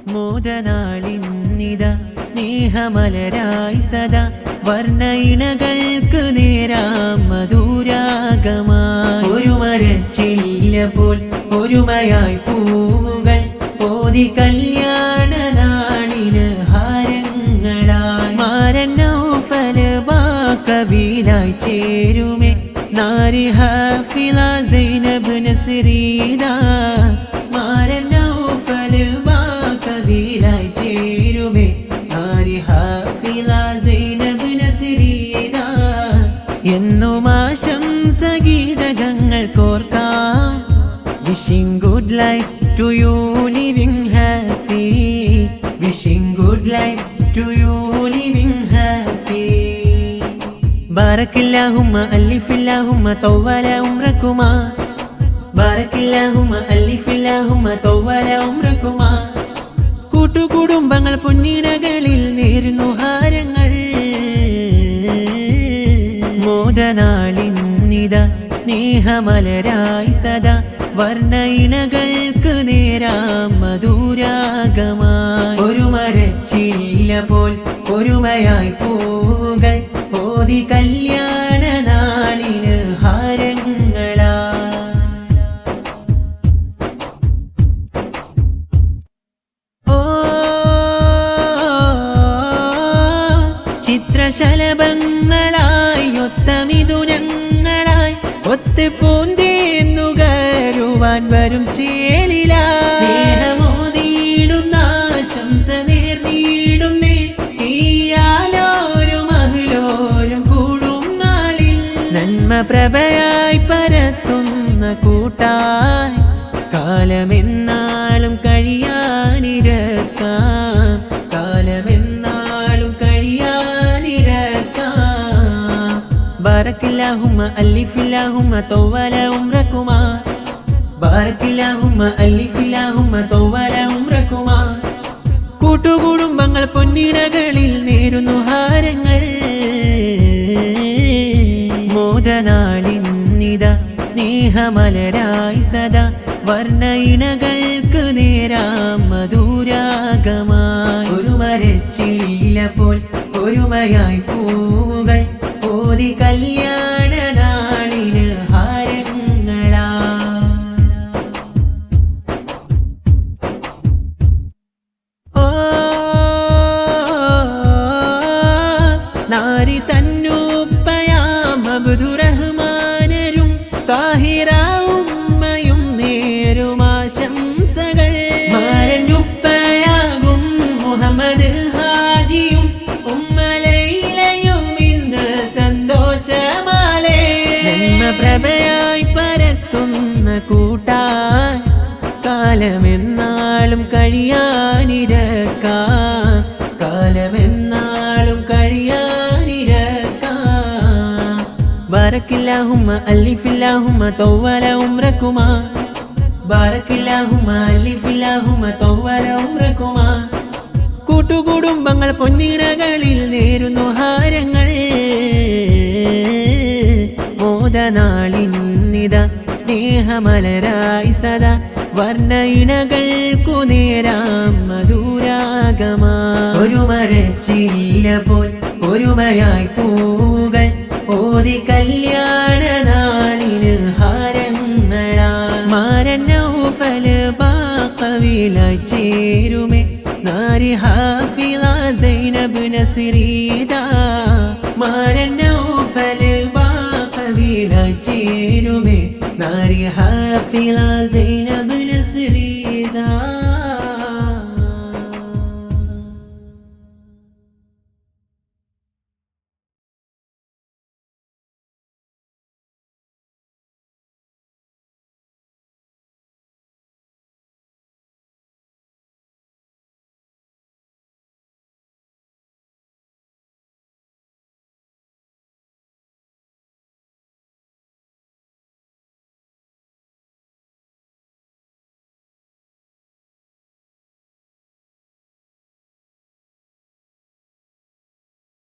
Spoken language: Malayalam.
മോദനാളിന്നിത സ്നേഹമലരായി സദാ വർണ്ണയിണകൾക്ക് നേരാം മധുരാഗമായി ഒരു മരച്ചില്ല പോൽ ഒരുമയായി പൂവുകൾ ഓതി കല്യാണ നാളിന് ഹാരങ്ങളായി മാരൻ നൗഫൽ കവിലായി ചേരുമേ നാരി ഹാഫിള സൈനബ് നസ്രീദ മാരൻ നൗഫൽ കവിലായി ചേരുമേ നാരി ഹാഫിള സൈനബ് നസ്രീദ എന്നും ആശംസഗീതകങ്ങൾ കോർക്കാം wishing good life to you living happy wishing good life to you living happy ബാറക്കില്ലാഹുമ്മ അല്ലിഫില്ലാഹുമ്മ തൗവല ഉംറകുമാ ബാറക്കില്ലാഹുമ്മ അല്ലിഫില്ലാഹുമ്മ തൗവല ഉംറകുമാ കൂട്ടുകുടുംബങ്ങൾ പൊന്നിണകളിൽ നേരുന്നു ഹാരങ്ങൾ മോദനാളിന്നിത സ്നേഹമലരായി സദാ വർണ്ണയിണകൾക്ക് നേരാം മധുരാഗമായി ഒരു മരച്ചില്ല പോൽ ഒരുമയായി പൂവുകൾ ഓതി കല്യാണ നാളിന് ഹാരങ്ങളാ ഓ ചിത്രശലഭങ്ങളായി ഒത്തമിഥുനങ്ങളായി ഒത്ത് പൂന്തേന്നുകരുവാൻ വരും ചേലിലായി സ്നേഹമോദിയിടുന്ന ആശംസ നേർന്നിടുന്നേ ഈയാലോരും അഹ്ലോരും കൂടും നാളിൽ നന്മ പ്രഭയായി പരത്തുന്ന കൂട്ടായി കാലമെന്നാളും കഴിയാനിരക്കാം കാലമെന്നാളും കഴിയാനിരക്കാം ബാറക്കില്ലാഹുമ്മ അല്ലിഫില്ലാഹുമ്മ തൗവല ഉംറകുമാ ബാറക്കില്ലാഹുമ്മ അല്ലിഫില്ലാഹുമ്മ തൗവല ഉംറകുമാ കൂട്ടുകുടുംബങ്ങൾ പൊന്നിണകളിൽ നേരുന്നു ഹാരങ്ങൾ മോദനാളിന്നിത സ്നേഹമലരായി സദാ വർണ്ണയിണകൾക്ക് നേരാം മധുരാഗമായി ഒരു മരച്ചില്ല പോൽ ഒരുമയായി പൂവുകൾ ഓതി കല്യാണ നാളിന് ഹാരങ്ങളാ ഓ നാരി തന്നൂപ്പയാം അബ്ദുറഹ്മാനരും താഹിറ ഉമ്മയും നേരും ആശംസകൾ മാരനുപ്പയാകും മുഹമ്മദ് ഹാജിയും ഉമ്മലയിലയും ഇന്ന് സന്തോഷമാലേ നന്മ പ്രഭയായി പരത്തുന്ന കൂട്ടായി കാലമെന്നാളും കഴിയാനിരക്കാം കാലമെന്നാളും കഴിയാനിരക്കാം ബാറക്കില്ലാഹുമ്മ അല്ലിഫില്ലാഹുമ്മ തൗവല ഉംറകുമാ ബാറക്കില്ലാഹുമ്മ അല്ലിഫില്ലാഹുമ്മ തൗവല ഉംറകുമാ കൂട്ടുകുടുംബങ്ങൾ പൊന്നിണകളിൽ നേരുന്നു ഹാരങ്ങൾ മോദനാളിന്നിത സ്നേഹമലരായി സദാ വർണ്ണയിണകൾക്കു നേരാം മധുരാഗമായി ഒരു മരച്ചില്ല പോൽ ഒരുമയായി പൂവുകൾ ഓതി കല്യാണ നാളിന് ഹാരങ്ങളാ മാരൻ നൗഫൽ കവിലായി ചേരുമേ നാരി ഹാഫിള സൈനബ് നസ്രീദ മാരൻ നൗഫൽ കവിലായി ചേരുമേ നാരി ഹാഫിള സൈനബ് നസ്രീദ